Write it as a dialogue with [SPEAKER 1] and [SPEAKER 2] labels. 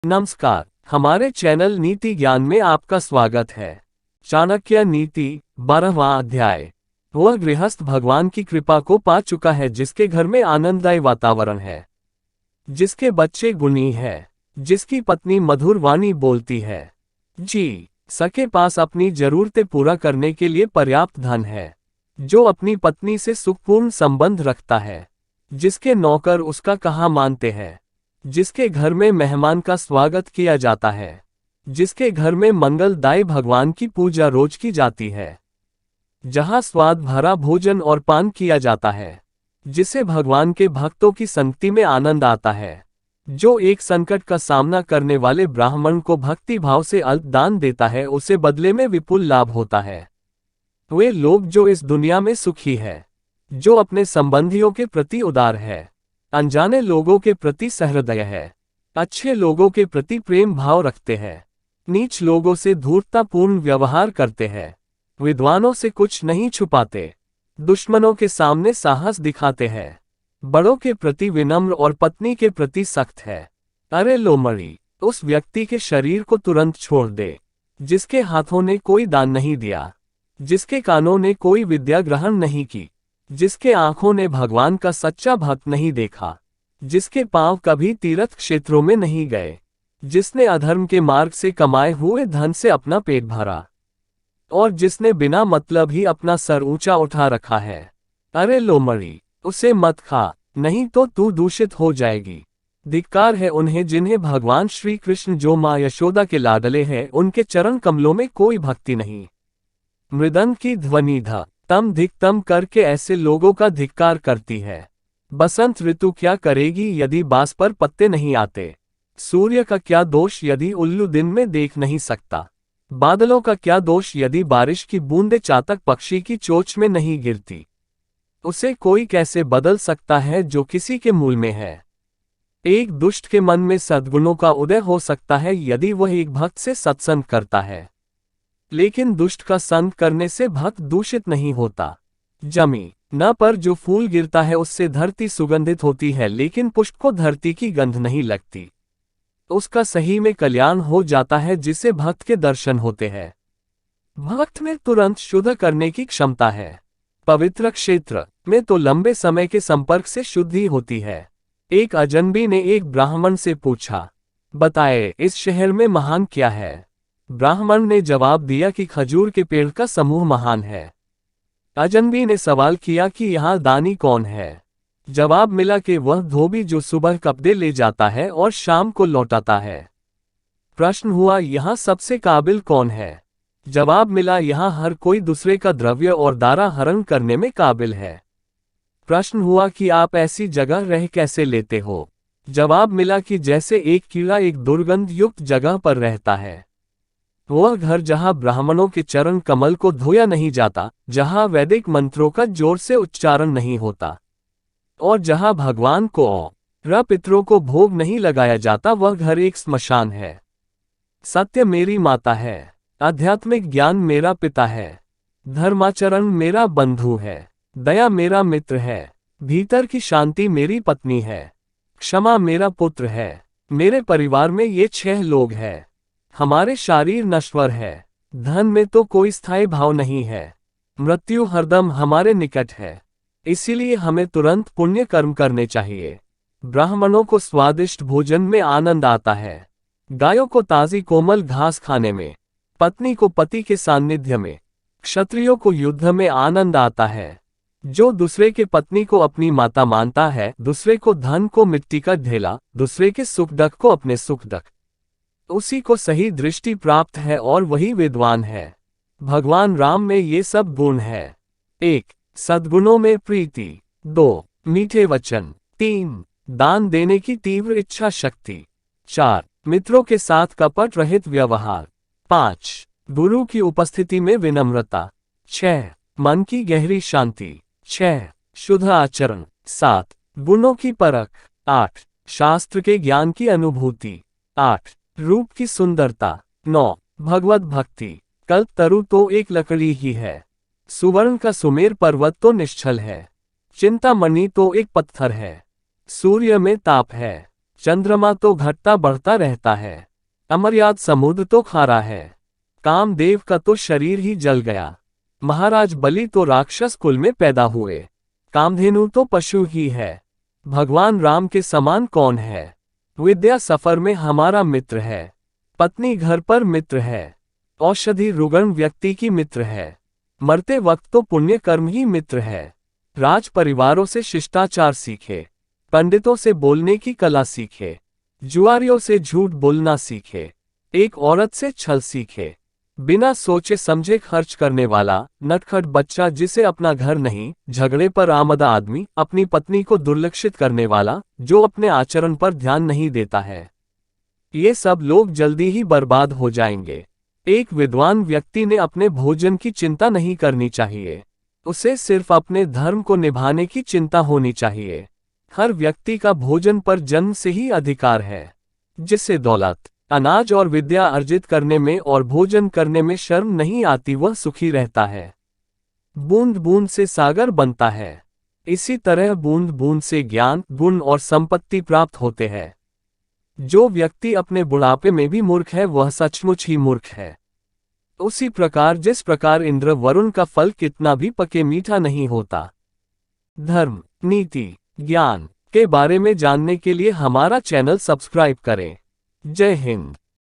[SPEAKER 1] नमस्कार, हमारे चैनल नीति ज्ञान में आपका स्वागत है। चाणक्य नीति 12वां अध्याय। वह गृहस्थ भगवान की कृपा को पा चुका है जिसके घर में आनंददायी वातावरण है, जिसके बच्चे गुणी है, जिसकी पत्नी मधुर वाणी बोलती है, सके पास अपनी जरूरतें पूरा करने के लिए पर्याप्त धन है, जो अपनी पत्नी से सुखपूर्ण संबंध रखता है, जिसके नौकर उसका कहा मानते हैं, जिसके घर में मेहमान का स्वागत किया जाता है, जिसके घर में मंगलदायी भगवान की पूजा रोज की जाती है, जहां स्वाद भरा भोजन और पान किया जाता है, जिसे भगवान के भक्तों की संगति में आनंद आता है, जो एक संकट का सामना करने वाले ब्राह्मण को भक्ति भाव से अल्प दान देता है, उसे बदले में विपुल लाभ होता है। वे लोग जो इस दुनिया में सुखी है, जो अपने संबंधियों के प्रति उदार है, अनजाने लोगों के प्रति सहृदय है, अच्छे लोगों के प्रति प्रेम भाव रखते हैं, नीच लोगों से धूर्ततापूर्ण व्यवहार करते हैं, विद्वानों से कुछ नहीं छुपाते, दुश्मनों के सामने साहस दिखाते हैं, बड़ों के प्रति विनम्र और पत्नी के प्रति सख्त है। अरे लोमड़ी, उस व्यक्ति के शरीर को तुरंत छोड़ दे जिसके हाथों ने कोई दान नहीं दिया, जिसके कानों ने कोई विद्या ग्रहण नहीं की, जिसके आंखों ने भगवान का सच्चा भक्त नहीं देखा, जिसके पांव कभी तीर्थ क्षेत्रों में नहीं गए, जिसने अधर्म के मार्ग से कमाए हुए धन से अपना पेट भरा और जिसने बिना मतलब ही अपना सर ऊंचा उठा रखा है। अरे लोमड़ी, उसे मत खा, नहीं तो तू दूषित हो जाएगी। धिक्कार है उन्हें जिन्हें भगवान श्री कृष्ण जो मां यशोदा के लाडले हैं, उनके चरण कमलों में कोई भक्ति नहीं। मृदंग की ध्वनि ध तम धिक्तम करके ऐसे लोगों का धिक्कार करती है। बसंत ऋतु क्या करेगी यदि बांस पर पत्ते नहीं आते? सूर्य का क्या दोष यदि उल्लू दिन में देख नहीं सकता? बादलों का क्या दोष यदि बारिश की बूंदें चातक पक्षी की चोंच में नहीं गिरती? उसे कोई कैसे बदल सकता है जो किसी के मूल में है? एक दुष्ट के मन में सद्गुणों का उदय हो सकता है यदि वह एक भक्त से सत्संग करता है, लेकिन दुष्ट का संग करने से भक्त दूषित नहीं होता। जमी न पर जो फूल गिरता है उससे धरती सुगंधित होती है, लेकिन पुष्प को धरती की गंध नहीं लगती। उसका सही में कल्याण हो जाता है जिसे भक्त के दर्शन होते हैं। भक्त में तुरंत शुद्ध करने की क्षमता है। पवित्र क्षेत्र में तो लंबे समय के संपर्क से शुद्धि होती है। एक अजनबी ने एक ब्राह्मण से पूछा, बताए इस शहर में महान क्या है? ब्राह्मण ने जवाब दिया कि खजूर के पेड़ का समूह महान है। अजनबी ने सवाल किया कि यहाँ दानी कौन है? जवाब मिला कि वह धोबी जो सुबह कपड़े ले जाता है और शाम को लौटाता है। प्रश्न हुआ, यहाँ सबसे काबिल कौन है? जवाब मिला, यहाँ हर कोई दूसरे का द्रव्य और दारा हरण करने में काबिल है। प्रश्न हुआ कि आप ऐसी जगह रह कैसे लेते हो? जवाब मिला कि जैसे एक कीड़ा एक दुर्गंध युक्त जगह पर रहता है। वह घर जहां ब्राह्मणों के चरण कमल को धोया नहीं जाता, जहां वैदिक मंत्रों का जोर से उच्चारण नहीं होता और जहां भगवान को और पितरों को भोग नहीं लगाया जाता, वह घर एक स्मशान है। सत्य मेरी माता है, आध्यात्मिक ज्ञान मेरा पिता है, धर्माचरण मेरा बंधु है, दया मेरा मित्र है, भीतर की शांति मेरी पत्नी है, क्षमा मेरा पुत्र है। मेरे परिवार में ये 6 लोग हैं। हमारे शरीर नश्वर है, धन में तो कोई स्थायी भाव नहीं है, मृत्यु हरदम हमारे निकट है, इसीलिए हमें तुरंत पुण्य कर्म करने चाहिए। ब्राह्मणों को स्वादिष्ट भोजन में आनंद आता है, गायों को ताजी कोमल घास खाने में, पत्नी को पति के सान्निध्य में, क्षत्रियों को युद्ध में आनंद आता है। जो दूसरे के पत्नी को अपनी माता मानता है, दूसरे को धन को मिट्टी का ढेला, दूसरे के सुख दुख को अपने सुख दुख, उसी को सही दृष्टि प्राप्त है और वही विद्वान है। भगवान राम में ये सब गुण है। 1. सद्गुणों में प्रीति। 2. मीठे वचन। 3. दान देने की तीव्र इच्छा शक्ति। 4. मित्रों के साथ कपट रहित व्यवहार। 5. गुरु की उपस्थिति में विनम्रता। 6. मन की गहरी शांति। 6. शुद्ध आचरण। 7. गुणों की परख। 8. शास्त्र के ज्ञान की अनुभूति। 8. रूप की सुंदरता। 9. भगवत भक्ति। कल्प तरु तो एक लकड़ी ही है, सुवर्ण का सुमेर पर्वत तो निश्चल है, चिंतामणि तो एक पत्थर है, सूर्य में ताप है, चंद्रमा तो घटता बढ़ता रहता है। अमर्याद समुद्र तो खारा है। कामदेव का तो शरीर ही जल गया। महाराज बलि तो राक्षस कुल में पैदा हुए। कामधेनु तो पशु ही है। भगवान राम के समान कौन है? विद्या सफर में हमारा मित्र है। पत्नी घर पर मित्र है। औषधि रुग्ण व्यक्ति की मित्र है। मरते वक्त तो पुण्य कर्म ही मित्र है। राज परिवारों से शिष्टाचार सीखे। पंडितों से बोलने की कला सीखे। जुआरियों से झूठ बोलना सीखे। एक औरत से छल सीखे। बिना सोचे समझे खर्च करने वाला नटखट बच्चा जिसे अपना घर नहीं, झगड़े पर आमदा आदमी, अपनी पत्नी को दुर्लक्षित करने वाला जो अपने आचरण पर ध्यान नहीं देता है, ये सब लोग जल्दी ही बर्बाद हो जाएंगे। एक विद्वान व्यक्ति ने अपने भोजन की चिंता नहीं करनी चाहिए। उसे सिर्फ अपने धर्म को निभाने की चिंता होनी चाहिए। हर व्यक्ति का भोजन पर जन्म से ही अधिकार है। जिसे दौलत, अनाज और विद्या अर्जित करने में और भोजन करने में शर्म नहीं आती वह सुखी रहता है। बूंद बूंद से सागर बनता है। इसी तरह बूंद बूंद से ज्ञान, गुण और संपत्ति प्राप्त होते हैं। जो व्यक्ति अपने बुढ़ापे में भी मूर्ख है वह सचमुच ही मूर्ख है। उसी प्रकार जिस प्रकार इंद्र वरुण का फल कितना भी पके मीठा नहीं होता। धर्म, नीति, ज्ञान के बारे में जानने के लिए हमारा चैनल सब्सक्राइब करें। जय हिंद।